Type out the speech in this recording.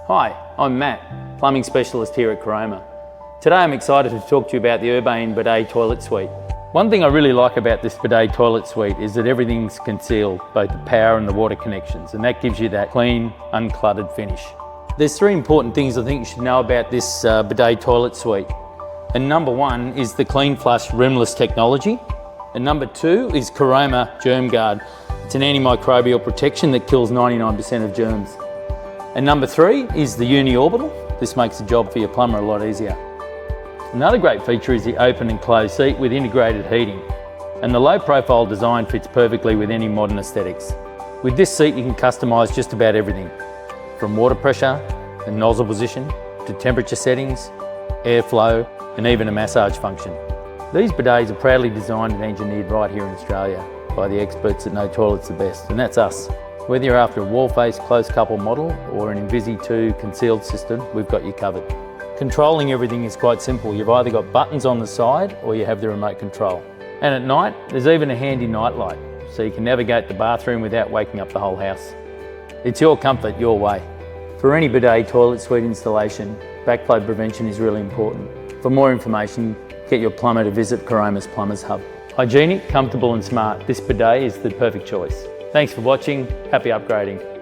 Hi, I'm Matt, plumbing specialist here at Caroma. Today I'm excited to talk to you about the Urbane Bidet Toilet Suite. One thing I really like about this bidet toilet suite is that everything's concealed, both the power and the water connections, and that gives you that clean, uncluttered finish. There's three important things I think you should know about this bidet toilet suite. And number one is the Cleanflush rimless technology. And number two is Caroma GermGard. It's an antimicrobial protection that kills 99% of germs. And number three is the Uni-Orbital. This makes the job for your plumber a lot easier. Another great feature is the open and closed seat with integrated heating. And the low profile design fits perfectly with any modern aesthetics. With this seat you can customise just about everything, from water pressure and nozzle position to temperature settings, airflow and even a massage function. These bidets are proudly designed and engineered right here in Australia by the experts that know toilets the best, and that's us. Whether you're after a wall-face close couple model or an Invisi 2 concealed system, we've got you covered. Controlling everything is quite simple. You've either got buttons on the side or you have the remote control. And at night, there's even a handy night light, so you can navigate the bathroom without waking up the whole house. It's your comfort, your way. For any bidet toilet suite installation, backflow prevention is really important. For more information, get your plumber to visit Caroma's Plumbers Hub. Hygienic, comfortable and smart, this bidet is the perfect choice. Thanks for watching, happy upgrading.